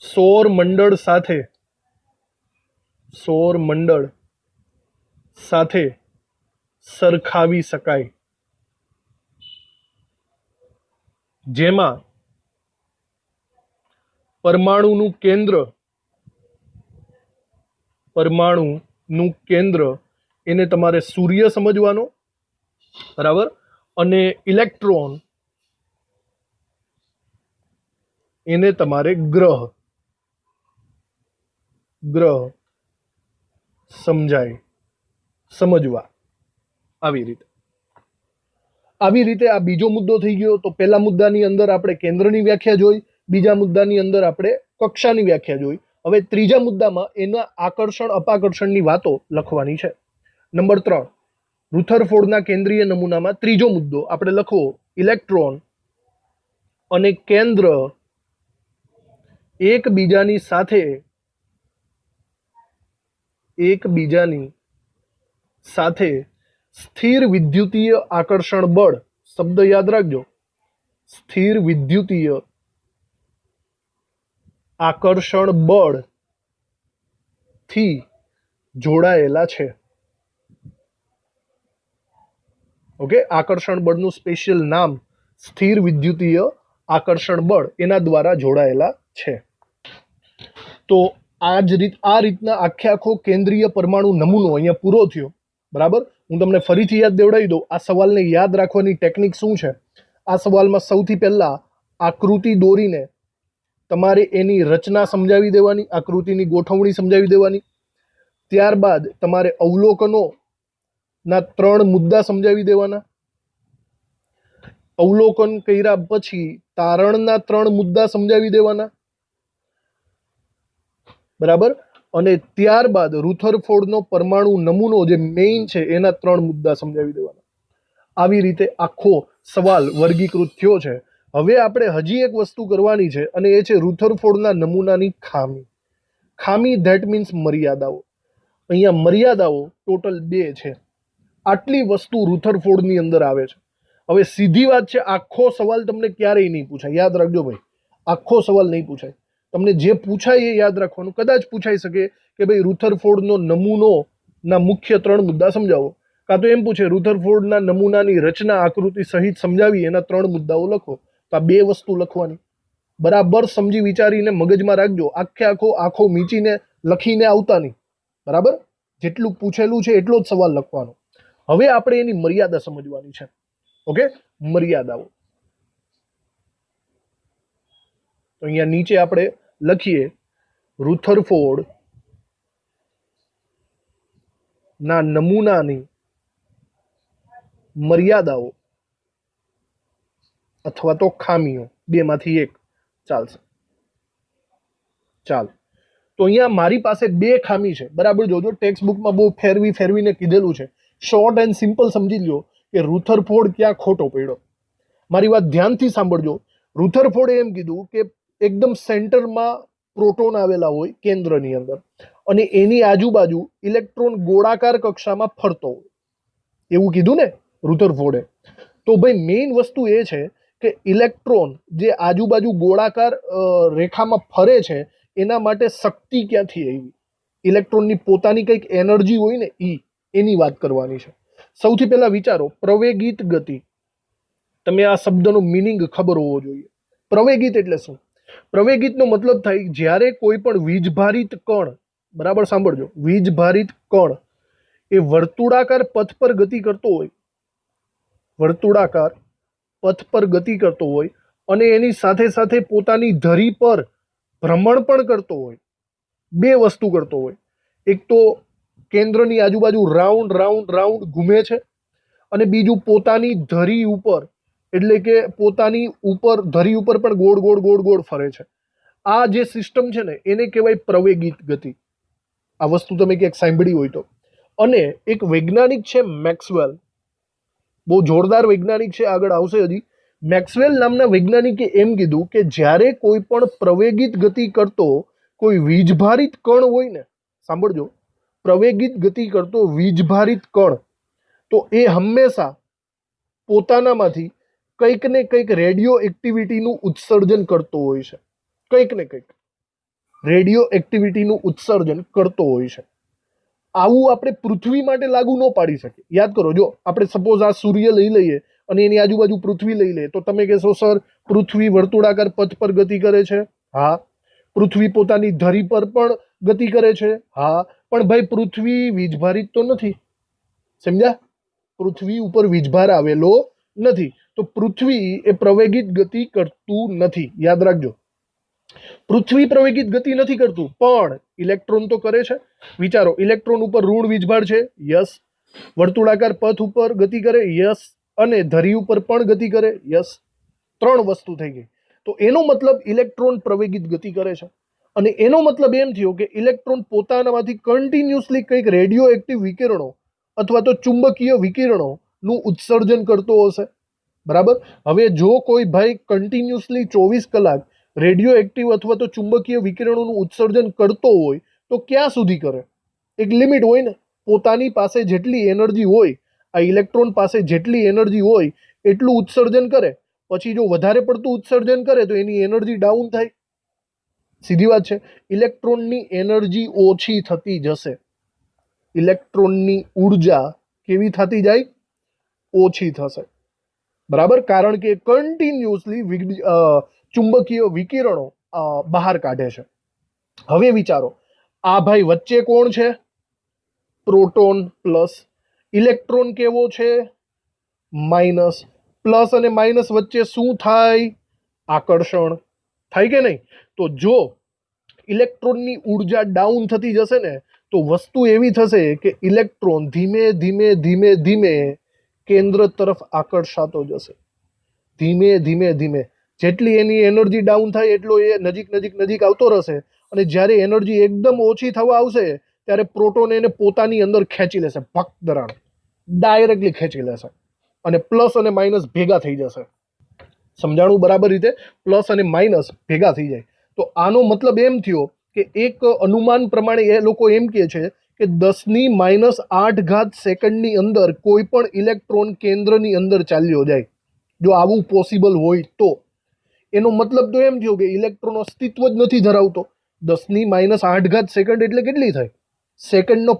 Speaker 1: સૌર મંડળ સાથે સરખાવી શકાય, જેમાં પરમાણુનું કેન્દ્ર એને તમારે સૂર્ય સમજવાનો, બરાબર, અને ઇલેક્ટ્રોન એને તમારે ગ્રહ સમજવા. આવી રીતે આ બીજો મુદ્દો થઈ ગયો. તો પહેલા મુદ્દાની અંદર આપણે કેન્દ્રની વ્યાખ્યા જોઈ, બીજા મુદ્દાની અંદર આપણે કક્ષાની વ્યાખ્યા જોઈ. હવે ત્રીજા મુદ્દામાં એના આકર્ષણ અપાકર્ષણની વાતો લખવાની છે. નંબર 3, રુથરફોર્ડના કેન્દ્રીય નમૂનામાં ત્રીજો મુદ્દો આપણે લખવો, ઇલેક્ટ્રોન અને કેન્દ્ર એકબીજાની સાથે સ્થિર વિદ્યુતીય આકર્ષણ બળ, શબ્દ યાદ રાખજો, સ્થિર વિદ્યુતીય આકર્ષણ બળ થી જોડાયેલા છે. ઓકે, આકર્ષણ બળનું સ્પેશિયલ નામ સ્થિર વિદ્યુતીય આકર્ષણ બળ, એના દ્વારા જોડાયેલા છે. તો આ રીતના આખો કેન્દ્રીય પરમાણુ નમૂનો અહીંયા પૂરો થયો. બરાબર, હું તમને ફરીથી યાદ દેવડાવી દઉં. આ સવાલને યાદ રાખવાની ટેકનિક શું છે? આ સવાલમાં સૌથી પહેલા આકૃતિ દોરીને તમારે એની રચના સમજાવી દેવાની, આકૃતિની ગોઠવણી સમજાવી દેવાની. ત્યારબાદ તમારે અવલોકનોના 3 મુદ્દા સમજાવી દેવાના. અવલોકન કર્યા પછી તારણના 3 મુદ્દા સમજાવી દેવાના. બરાબર, અને ત્યારબાદ રુથરફોર્ડનો પરમાણુ નમૂનો જે મેઇન છે એના 3 મુદ્દા સમજાવી દેવાના. આવી રીતે આખો સવાલ વર્ગીકૃત થયો છે. હવે આપણે હજી એક વસ્તુ કરવાની છે, અને એ છે રુથરફોર્ડના નમૂનાની ખામી ધેટ મીન્સ મર્યાદાઓ. અહીંયા મર્યાદાઓ ટોટલ 2 છે. આટલી વસ્તુ રુથરફોર્ડની અંદર આવે છે. હવે સીધી વાત છે, આખો સવાલ તમને ક્યારેય નહીં પૂછાય. યાદ રાખજો ભાઈ, આખો સવાલ નહીં પૂછાય. તમને જે પૂછાય એ યાદ રાખવાનું. કદાચ પૂછાઈ શકે કે ભાઈ રુથરફોર્ડનો નમૂનોના મુખ્ય 3 મુદ્દા સમજાવો, કાં તો એમ પૂછે રુથરફોર્ડના નમૂનાની રચના આકૃતિ સહિત સમજાવી એના 3 મુદ્દાઓ લખો. તો આ 2 વસ્તુ લખવાની. બરાબર સમજી વિચારીને મગજમાં રાખજો. આખો મીચીને લખીને આવતા નહીં. બરાબર, જેટલું પૂછેલું છે એટલો જ સવાલ લખવાનો. હવે આપણે એની મર્યાદા સમજવાની છે. ઓકે, મર્યાદાઓ. તો અહીંયા નીચે આપણે લખીએ, રુથરફોર્ડ ના નમૂનાની મર્યાદાઓ અથવા તો ખામીઓ, 2 માંથી 1 ચાલશે. ચાલો, તો અહીંયા મારી પાસે 2 ખામી છે. બરાબર જોજો, ટેક્સ્ટ બુકમાં બહુ ફેરવીને કીધેલું છે. શોર્ટ એન્ડ સિમ્પલ સમજી લો કે રુથરફોર્ડ ક્યાં ખોટો પડ્યો. મારી વાત ધ્યાનથી સાંભળજો. રુથરફોર્ડે એમ કીધું કે એકદમ સેન્ટરમાં પ્રોટોન આવેલા હોય કેન્દ્રની અંદર, અને એની આજુબાજુ ઇલેક્ટ્રોન ગોળાકાર કક્ષામાં ફરતો હોય, એવું કીધું ને રુથરફોર્ડે. તો ભાઈ મેઇન વસ્તુ એ છે કે ઇલેક્ટ્રોન જે આજુબાજુ ગોળાકાર રેખામાં ફરે છે એના માટે શક્તિ ક્યાંથી આવી? ઇલેક્ટ્રોનની પોતાની કંઈક એનર્જી હોય ને, એની વાત કરવાની છે. સૌથી પહેલા વિચારો, પ્રવેગિત ગતિ. તમે આ શબ્દનો મિનિંગ ખબર હોવો જોઈએ. પ્રવેગિત એટલે શું? પ્રવેગિતનો મતલબ થાય જ્યારે કોઈ પણ વીજભારિત કણ, બરાબર સાંભળજો, વીજભારિત કણ એ વર્તુળાકાર પથ પર ગતિ કરતો હોય, વર્તુળાકાર પથ પર ગતિ કરતો હોય અને એની સાથે સાથે પોતાની ધરી પર ભ્રમણ પણ કરતો હોય, બે વસ્તુ કરતો હોય. એક તો કેન્દ્રની આજુબાજુ રાઉન્ડ રાઉન્ડ રાઉન્ડ ઘૂમે છે અને બીજું પોતાની ધરી ઉપર, એટલે કે પોતાની ઉપર ધરી ઉપર પણ ગોળ ગોળ ગોળ ગોળ ફરે છે. આ જે સિસ્ટમ છે ને એને કહેવાય પ્રવેગિત ગતિ. આ વસ્તુ તમે ક્યાંક સાંભળી હોય તો. અને એક વૈજ્ઞાનિક છે મેક્સવેલ, બહુ જોરદાર વૈજ્ઞાનિક છે, આગળ આવશે હજી. મેક્સવેલ નામના વૈજ્ઞાનિકે એમ કીધું કે જ્યારે કોઈ પણ પ્રવેગિત ગતિ કરતો કોઈ વીજભારિત કણ હોય ને, સાંભળજો, પ્રવેગિત ગતિ કરતો વીજભારિત કણ, તો એ હંમેશા પોતાનામાંથી કંઈક ને કંઈક રેડિયો એક્ટિવિટીનું ઉત્સર્જન કરતો હોય છે. કંઈક ને કંઈક રેડિયો એક્ટિવિટીનું ઉત્સર્જન કરતો હોય છે. આવું આપણે પૃથ્વી માટે લાગુ ન પાડી શકીએ. યાદ કરો, જો આપણે સપોઝ આ સૂર્ય લઈ લઈએ અને એની આજુબાજુ પૃથ્વી લઈ લઈએ, તો તમે કહેશો સર પૃથ્વી વર્તુળાકાર પથ પર ગતિ કરે છે. હા. પૃથ્વી પોતાની ધરી પર પણ ગતિ કરે છે. હા. પણ ભાઈ પૃથ્વી વીજભારિત તો નથી, સમજ્યા? પૃથ્વી ઉપર વીજભાર આવેલો નથી, તો પૃથ્વી એ પ્રવેગિત ગતિ કરતું નથી. યાદ રાખજો, પૃથ્વી પ્રવેગિત ગતિ નથી કરતું, પણ ઇલેક્ટ્રોન તો કરે છે. વિચારો, ઇલેક્ટ્રોન ઉપર ઋણ વીજભાર છે, યસ. વર્તુળાકાર પથ ઉપર ગતિ કરે, યસ. અને ધરી ઉપર પણ ગતિ કરે, યસ. ત્રણ વસ્તુ થઈ ગઈ. તો એનો મતલબ ઇલેક્ટ્રોન પ્રવેગિત ગતિ કરે છે. અને એનો મતલબ એમ થયો કે ઇલેક્ટ્રોન પોતાનામાંથી કન્ટિન્યુઅસલી કંઈક રેડિયો એક્ટિવ વિકિરણો અથવા તો ચુંબકીય વિકિરણોનું ઉત્સર્જન કરતો હશે. બરાબર. હવે જો કોઈ ભાઈ કન્ટિન્યુઅસલી 24 કલાક રેડિયો એક્ટિવ અથવા તો ચુંબકીય વિકિરણોનું ઉત્સર્જન કરતો હોય તો ક્યાં સુધી કરે? એક લિમિટ હોય ને. પોતાની પાસે જેટલી એનર્જી હોય, આ ઇલેક્ટ્રોન પાસે જેટલી એનર્જી હોય એટલું ઉત્સર્જન કરે. પછી જો વધારે પડતું ઉત્સર્જન કરે તો એની એનર્જી ડાઉન થાય. સીધી વાત છે. ઇલેક્ટ્રોનની એનર્જી ઓછી થતી જશે. ઇલેક્ટ્રોનની ઉર્જા કેવી થતી જાય? ઓછી થશે. બરાબર. કારણ કે કન્ટિન્યુઅસલી ચુંબકીય વિકિરણો બહાર કાઢે છે. હવે વિચારો, આ ભાઈ વચ્ચે કોણ છે? Proton plus. ઇલેક્ટ્રોન કેવો છે? માઇનસ. પ્લસ અને માઇનસ વચ્ચે શું થાય? આકર્ષણ થાય કે નહીં? તો જો ઇલેક્ટ્રોનની ઉર્જા ડાઉન થતી જશે ને, તો વસ્તુ એવી થશે કે ઇલેક્ટ્રોન ધીમે ધીમે ધીમે ધીમે કેન્દ્ર તરફ આકર્ષાતો જશે. ધીમે ધીમે ધીમે જેટલી એની એનર્જી ડાઉન થાય એટલો એ નજીક નજીક નજીક આવતો રહેશે. અને જ્યારે એનર્જી એકદમ ઓછી થવા આવશે ત્યારે પ્રોટોન એને પોતાની અંદર ખેંચી લેશે. ભક દરાણ ડાયરેક્ટલી ખેંચી લેશે અને પ્લસ અને માઇનસ ભેગા થઈ જશે. સમજાણું બરાબર રીતે? પ્લસ અને માઇનસ ભેગા થઈ જાય. તો આનો મતલબ એમ થયો કે એક અનુમાન પ્રમાણે એ લોકો એમ કહે છે કે 10⁻8 સેકન્ડની અંદર કોઈ પણ ઇલેક્ટ્રોન કેન્દ્રની અંદર ચાલ્યો જાય. જો આવું પોસિબલ હોય તો એનો મતલબ તો એમ થયો કે ઇલેક્ટ્રોન અસ્તિત્વ જ નથી ધરાવતો. 10⁻8 સેકન્ડ એટલે કેટલી થાય? સેકન્ડનો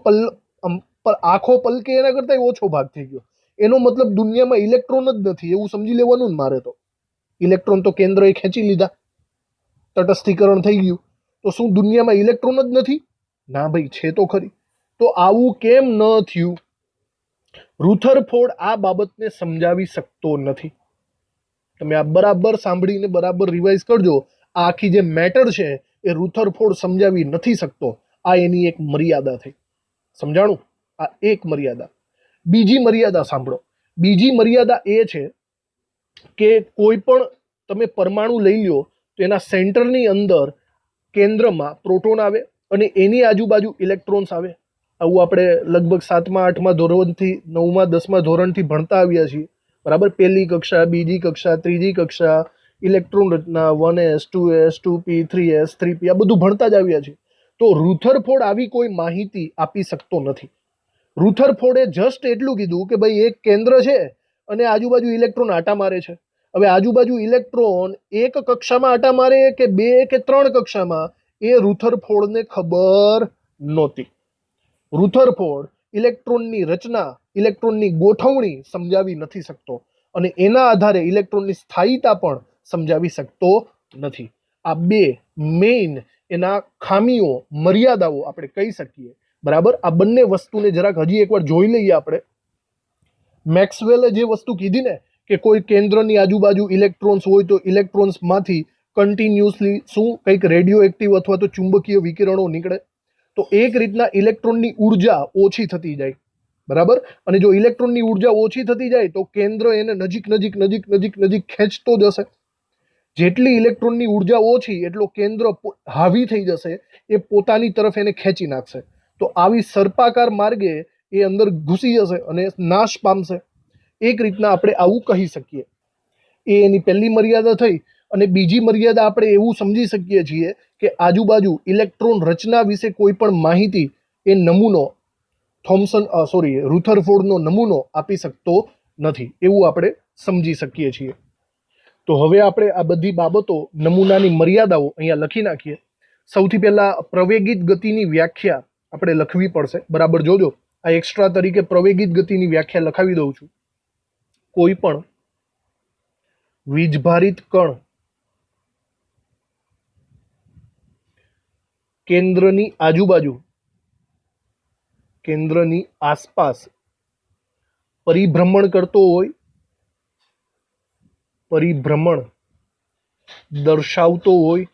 Speaker 1: આખો પલકે એના કરતા ઓછો ભાગ થઈ ગયો. એનો મતલબ દુનિયામાં ઇલેક્ટ્રોન જ નથી એવું સમજી લેવાનું ને મારે તો. ઇલેક્ટ્રોન તો કેન્દ્રએ ખેંચી લીધા, તટસ્થીકરણ થઈ ગયું. તો શું દુનિયામાં ઇલેક્ટ્રોન જ નથી? ના ભાઈ, છે તો ખરી. તો આવું કેમ ન થયું? રુથરફોર્ડ આ બાબતને સમજાવી શકતો નથી. તમે આ બરાબર સાંભળીને બરાબર રિવાઇઝ કરજો. આ આખી જે મેટર છે એ રુથરફોર્ડ સમજાવી નથી શકતો. આ એની એક મર્યાદા થઈ. સમજાણું? આ એક મર્યાદા. બીજી મર્યાદા સાંભળો. બીજી મર્યાદા એ છે કે કોઈ પણ તમે પરમાણુ લઈ લો તો એના સેન્ટરની અંદર કેન્દ્રમાં પ્રોટોન આવે અને એની આજુબાજુ ઇલેક્ટ્રોન્સ આવે. આવું આપણે લગભગ 7મા 8મા ધોરણથી 9મા 10મા ધોરણથી ભણતા આવ્યા છીએ. બરાબર. પહેલી કક્ષા, બીજી કક્ષા, ત્રીજી કક્ષા, ઇલેક્ટ્રોન રચના 1s 2s 2p 3s 3p આ બધું ભણતા જ આવ્યા છીએ. તો રુથરફોર્ડ આવી કોઈ માહિતી આપી શકતો નથી. રુથરફોર્ડે જસ્ટ એટલું કીધું કે ભાઈ એક કેન્દ્ર છે અને આજુબાજુ ઇલેક્ટ્રોન આટા મારે છે. હવે આજુબાજુ ઇલેક્ટ્રોન એક કક્ષામાં આટા મારે કે 2 કે 3 કક્ષામાં એ રુથરફોર્ડને ખબર નહોતી. રુથરફોર્ડ ઇલેક્ટ્રોનની રચના, ઇલેક્ટ્રોનની ગોઠવણી સમજાવી નથી શકતો અને એના આધારે ઇલેક્ટ્રોનની સ્થાયીતા પણ સમજાવી શકતો નથી. આ બે મેઇન એના ખામીઓ, મર્યાદાઓ આપણે કહી શકીએ. બરાબર, આ બંને વસ્તુને જરાક હજી એકવાર જોઈ લઈએ આપણે. મેક્સવેલે જે વસ્તુ કીધી ને કે કોઈ કેન્દ્રની આજુબાજુ ઇલેક્ટ્રોન્સ હોય તો ઇલેક્ટ્રોન્સમાંથી કન્ટિન્યુઅસલી શું કંઈક રેડિયો એક્ટિવ અથવા તો ચુંબકીય વિકિરણો નીકળે. તો એક રીતના ઇલેક્ટ્રોનની ઉર્જા ઓછી થતી જાય. બરાબર, અને જો ઇલેક્ટ્રોનની ઉર્જા ઓછી થતી જાય તો કેન્દ્ર એને નજીક નજીક નજીક નજીક નજીક ખેંચતો જશે. જેટલી ઇલેક્ટ્રોનની ઉર્જા ઓછી એટલો કેન્દ્ર હાવી થઈ જશે, એ પોતાની તરફ એને ખેંચી નાખશે. તો આવી સર્પાકાર માર્ગે એ અંદર ઘૂસી જશે અને નાશ પામશે. એક રીતના આપણે આવું કહી શકીએ. એ એની પહેલી મર્યાદા થઈ. અને બીજી મર્યાદા આપણે એવું સમજી શકીએ છીએ કે આજુબાજુ ઇલેક્ટ્રોન રચના વિશે કોઈ પણ માહિતી એ નમૂનો રુથરફોર્ડનો નમૂનો આપી શકતો નથી, એવું આપણે સમજી શકીએ છીએ. તો હવે આપણે આ બધી બાબતો, નમૂનાની મર્યાદાઓ અહીંયા લખી નાખીએ. સૌથી પહેલા પ્રવેગિત ગતિની વ્યાખ્યા આપણે લખવી પડશે. બરાબર જોજો, આ એક્સ્ટ્રા તરીકે પ્રવેગિત ગતિની વ્યાખ્યા લખાવી દઉં છું. કોઈ પણ વીજભારિત કણ કેન્દ્રની આજુબાજુ, કેન્દ્રની આસપાસ પરિભ્રમણ કરતો હોય, પરિભ્રમણ દર્શાવતો હોય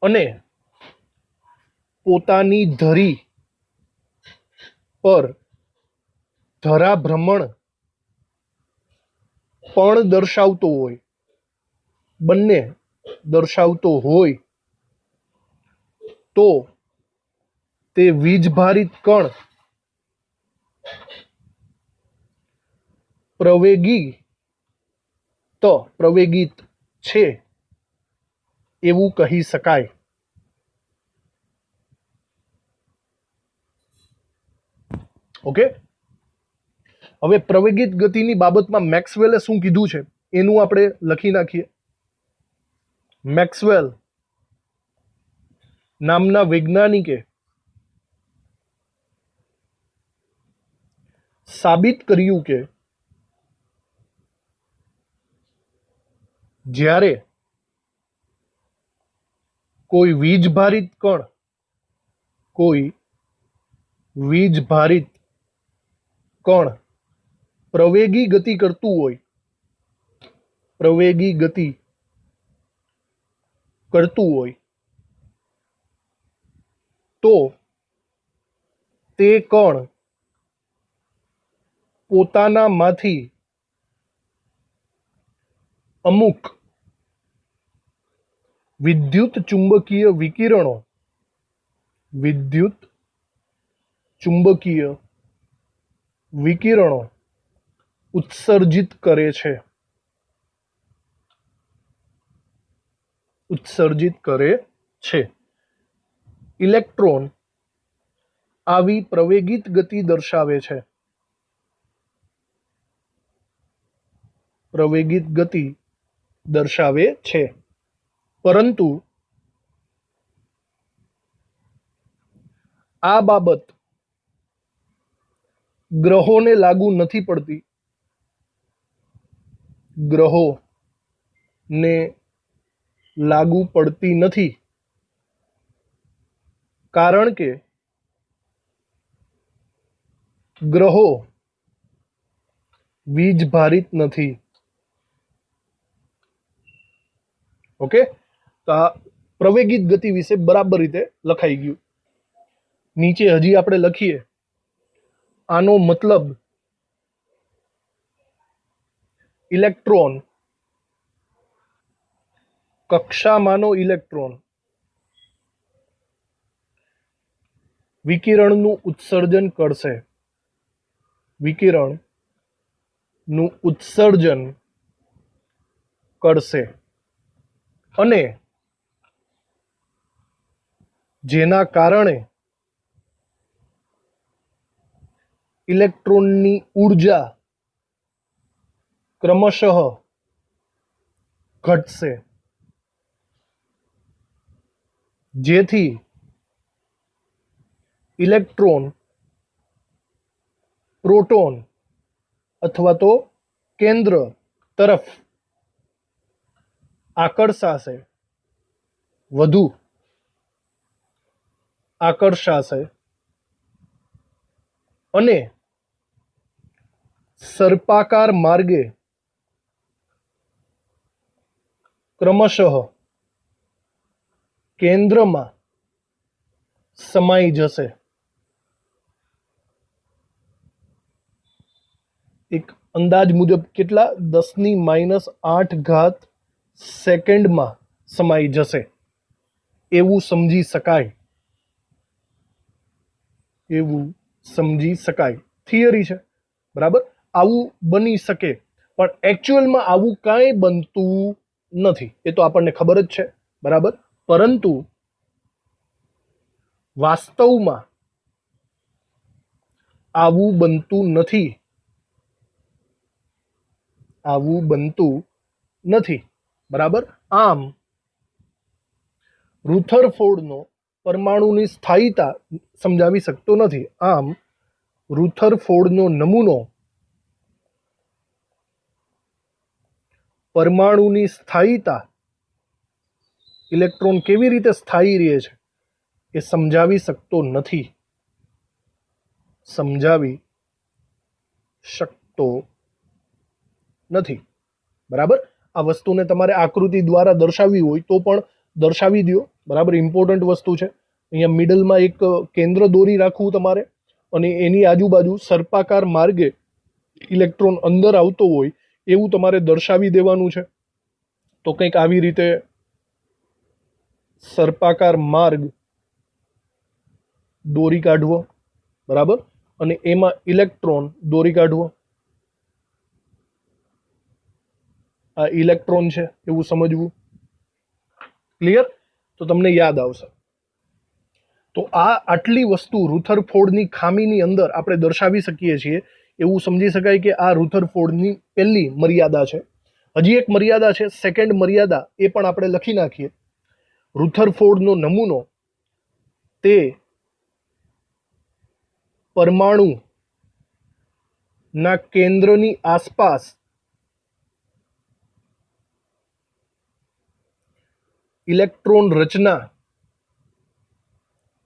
Speaker 1: અને પોતાની ધરી પર ધરાભ્રમણ પણ દર્શાવતો હોય, બંને દર્શાવતો હોય તો તે વીજભારિત કણ પ્રવેગિત છે એવું કહી શકાય. ઓકે, હવે પ્રવેગિત ગતિની બાબતમાં મેક્સવેલે શું કીધું છે એનું આપણે લખી નાખીએ. મેક્સવેલ નામના વૈજ્ઞાનિકે સાબિત કર્યું કે જ્યારે કોઈ વીજભારિત કણ પ્રવેગી ગતિ કરતું હોય, તો તે કણ પોતાનામાંથી અમુક વિદ્યુત ચુંબકીય વિકિરણો ઉત્સર્જિત કરે છે. ઇલેક્ટ્રોન આવી પ્રવેગિત ગતિ દર્શાવે છે. પરંતુ આ બાબત ગ્રહોને લાગુ નથી પડતી. કારણ કે ગ્રહો વીજભારિત નથી. ઓકે, તો આ પ્રવેગિત ગતિ વિશે બરાબર રીતે લખાઈ ગયું. નીચે હજી આપણે લખીએ, આનો મતલબ ઇલેક્ટ્રોન, કક્ષામાંનો ઇલેક્ટ્રોન વિકિરણનું ઉત્સર્જન કરશે અને જેના કારણે ઇલેક્ટ્રોનની ઉર્જા ક્રમશઃ ઘટશે, જેથી ઇલેક્ટ્રોન પ્રોટોન અથવા તો કેન્દ્ર તરફ આકર્ષાશે, વધુ આકર્ષાશે અને સર્પાકાર માર્ગે ક્રમશઃ કેન્દ્રમાં સમાઈ જશે. એક અંદાજ મુજબ કેટલા 10⁻8 સેકન્ડમાં સમાઈ જશે એવું સમજી શકાય. એવું સમજી શકાય. થિયરી છે, બરાબર. આવું બની શકે, પણ એકચ્યુઅલમાં આવું કાંઈ બનતું નથી, એ તો આપણને ખબર જ છે, બરાબર. પરંતુ વાસ્તવમાં આવું બનતું નથી. આવું બનતું નથી, બરાબર. આમ રુથરફોર્ડનો પરમાણુની સ્થાયીતા સમજાવી શકતો નથી. આમ રુથરફોર્ડનો નમૂનો પરમાણુની સ્થાયીતા, ઇલેક્ટ્રોન કેવી રીતે સ્થાયી રહે છે એ સમજાવી શકતો નથી. સમજાવી શકતો નથી, બરાબર. આ વસ્તુને તમારે આકૃતિ દ્વારા દર્શાવવી હોય તો પણ દર્શાવી દો, બરાબર. ઇમ્પોર્ટન્ટ વસ્તુ છે. અહીંયા મિડલમાં એક કેન્દ્ર દોરી રાખવું તમારે, અને એની આજુબાજુ સર્પાકાર માર્ગે ઇલેક્ટ્રોન અંદર આવતો હોય એવું તમારે દર્શાવી દેવાનું છે. તો કંઈક આવી રીતે સર્પાકાર માર્ગ દોરી કાઢવો, બરાબર, અને એમાં ઇલેક્ટ્રોન દોરી કાઢવો. આ ઇલેક્ટ્રોન છે એવું સમજવું. ક્લિયર? તો તમને યાદ આવશે. તો આટલી વસ્તુ રુથરફોર્ડની ખામીની અંદર આપણે દર્શાવી શકીએ છીએ. એવું સમજી શકાય કે આ રુથરફોર્ડની પહેલી મર્યાદા છે. હજી એક મર્યાદા છે, સેકન્ડ મર્યાદા, એ પણ આપણે લખી નાખીએ. રુથરફોર્ડનો નમૂનો તે પરમાણુના કેન્દ્રની આસપાસ ઇલેક્ટ્રોન રચના,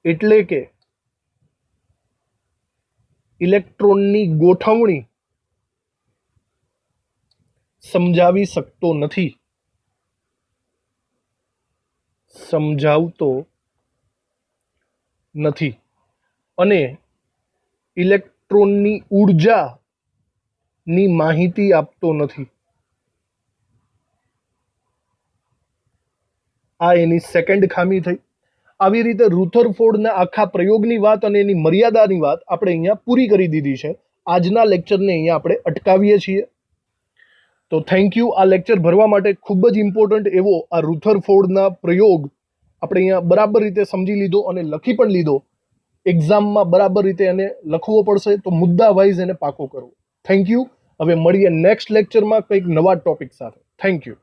Speaker 1: એટલે કે ઇલેક્ટ્રોનની ગોઠવણી સમજાવી શકતો નથી. સમજાવતો નથી. અને ઇલેક્ટ્રોનની ઉર્જાની માહિતી આપતો નથી. આ એની સેકન્ડ ખામી થઈ. આવી રીતે રુથરફોર્ડના આખા પ્રયોગની વાત અને એની મર્યાદાની વાત આપણે અહીંયા પૂરી કરી દીધી છે. આજના લેક્ચરને અહીંયા આપણે અટકાવીએ છીએ. તો થેન્ક યુ. આ લેક્ચર ભરવા માટે ખૂબ જ ઇમ્પોર્ટન્ટ એવો આ રુથરફોર્ડના પ્રયોગ આપણે અહીંયા બરાબર રીતે સમજી લીધો અને લખી પણ લીધો. એક્ઝામમાં બરાબર રીતે એને લખવો પડશે, તો મુદ્દા વાઇઝ એને પાકો કરવો. Thank you. હવે મળીએ નેક્સ્ટ લેક્ચરમાં કંઈક નવા ટોપિક સાથે. Thank you.